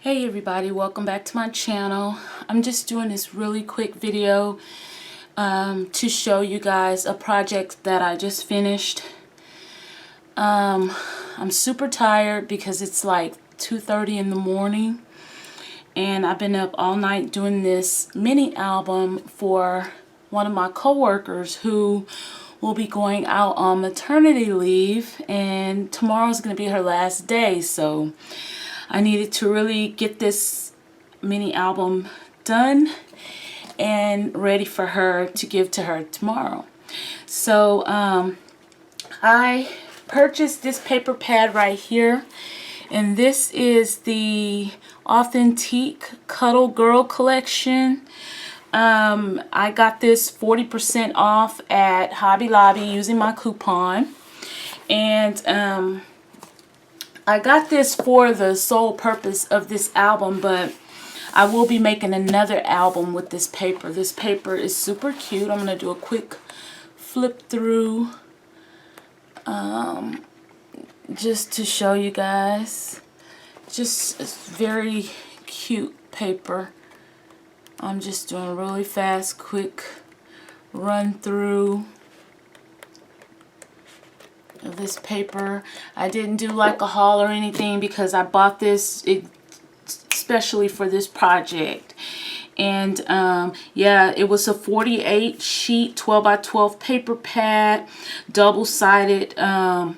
Hey everybody, welcome back to my channel. I'm just doing this really quick video to show you guys a project that I just finished. I'm super tired because it's like 2:30 in the morning and I've been up all night doing this mini album for one of my co-workers who will be going out on maternity leave, and tomorrow's going to be her last day, so I needed to really get this mini album done and ready for her to give to her tomorrow. So I purchased this paper pad right here, and this is the Authentique Cuddle Girl collection. I got this 40% off at Hobby Lobby using my coupon, and I got this for the sole purpose of this album, but I will be making another album with this paper. This paper is super cute. I'm going to do a quick flip through just to show you guys. Just it's very cute paper. I'm just doing a really fast, quick run through of this paper. I didn't do like a haul or anything because I bought this especially for this project. And yeah, it was a 48 sheet 12 by 12 paper pad, double-sided, and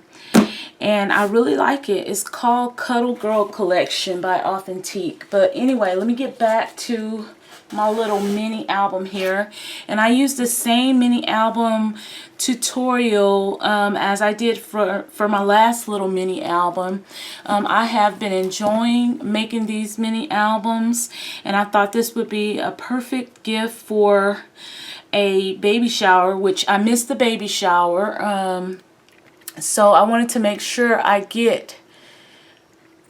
I really like it. It's called Cuddle Girl Collection by Authentique. But anyway, let me get back to my little mini album here, and I used the same mini album tutorial as I did for my last little mini album. I have been enjoying making these mini albums, and I thought this would be a perfect gift for a baby shower, which I missed the baby shower, so I wanted to make sure I get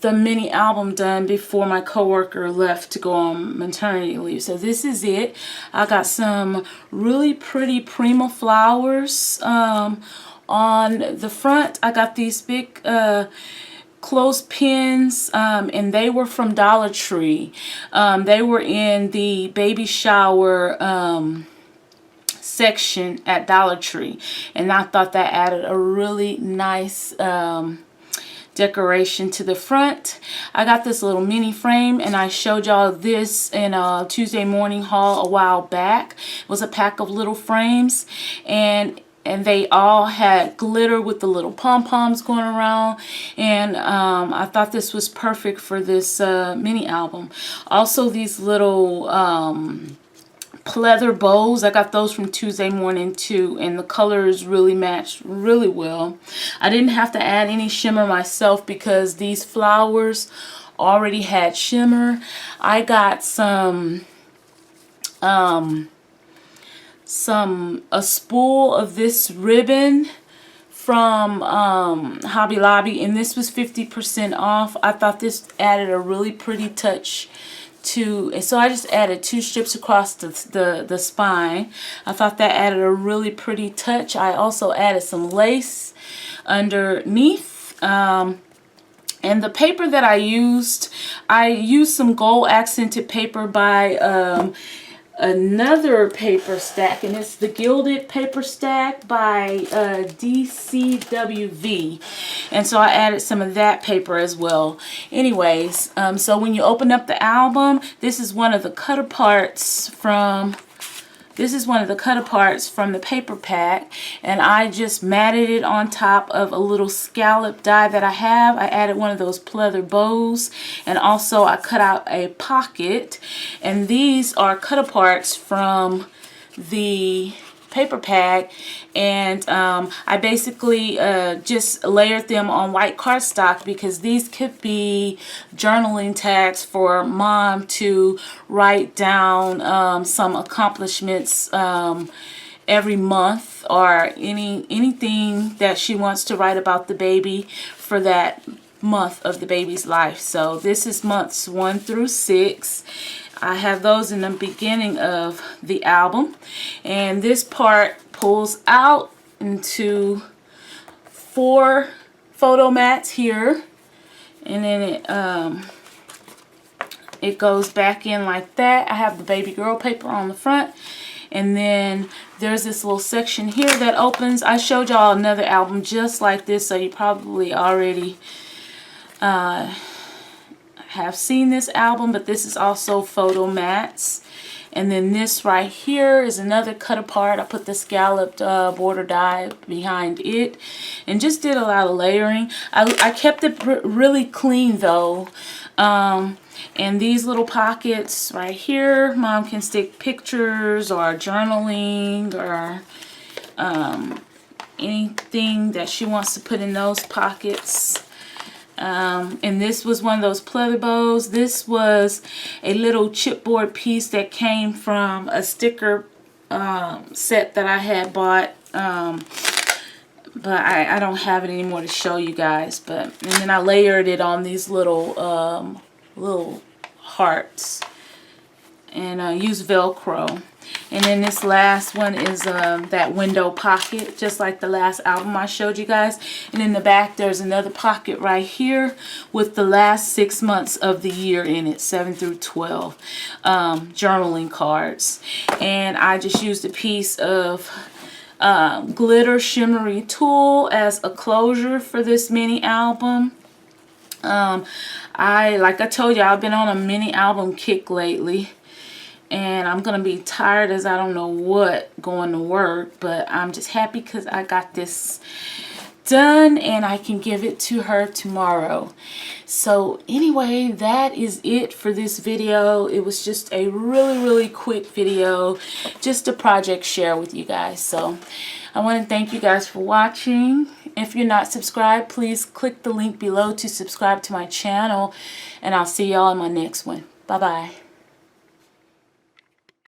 the mini album done before my coworker left to go on maternity leave. So this is it. I got some really pretty Prima flowers on the front. I got these big clothespins, and they were from Dollar Tree. They were in the baby shower section at Dollar Tree, and I thought that added a really nice decoration to the front. I got this little mini frame, and I showed y'all this in a Tuesday morning haul a while back. It was a pack of little frames, and they all had glitter with the little pom-poms going around, and I thought this was perfect for this mini album. Also, these little pleather bows, I got those from Tuesday morning too, and the colors really matched really well. I didn't have to add any shimmer myself because these flowers already had shimmer. I got a spool of this ribbon from Hobby Lobby, and this was 50% off. I thought this added a really pretty touch and so I just added 2 strips across the spine. I thought that added a really pretty touch. I also added some lace underneath. And the paper that I used some gold accented paper by another paper stack, and it's the Gilded Paper Stack by DCWV, and so I added some of that paper as well. Anyways, so when you open up the album, this is one of the cut aparts from the paper pack, and I just matted it on top of a little scallop die that I have. I added one of those pleather bows, and also I cut out a pocket, and these are cut aparts from the paper pack, and I basically just layered them on white cardstock because these could be journaling tags for mom to write down some accomplishments every month, or anything that she wants to write about the baby for that month of the baby's life. So this is months 1 through 6. I have those in the beginning of the album, and this part pulls out into 4 photo mats here, and then it it goes back in like that. I have the baby girl paper on the front. And then there's this little section here that opens. I showed y'all another album just like this, so you probably already have seen this album, but this is also photo mats. And then this right here is another cut apart. I put the scalloped border die behind it and just did a lot of layering. I kept it really clean though. And these little pockets right here, Mom can stick pictures or journaling or anything that she wants to put in those pockets. And this was one of those pleather bows. This was a little chipboard piece that came from a sticker set that I had bought. But I don't have it anymore to show you guys. And then I layered it on these little hearts and used Velcro. And then this last one is that window pocket, just like the last album I showed you guys. And in the back there's another pocket right here with the last 6 months of the year in it, 7 through 12 journaling cards. And I just used a piece of glitter shimmery tulle as a closure for this mini album. Like I told you, I've been on a mini album kick lately. And I'm going to be tired as I don't know what going to work. But I'm just happy because I got this done and I can give it to her tomorrow. So anyway, that is it for this video. It was just a really quick video. Just a project share with you guys. So I want to thank you guys for watching. If you're not subscribed, please click the link below to subscribe to my channel. And I'll see y'all in my next one. Bye-bye.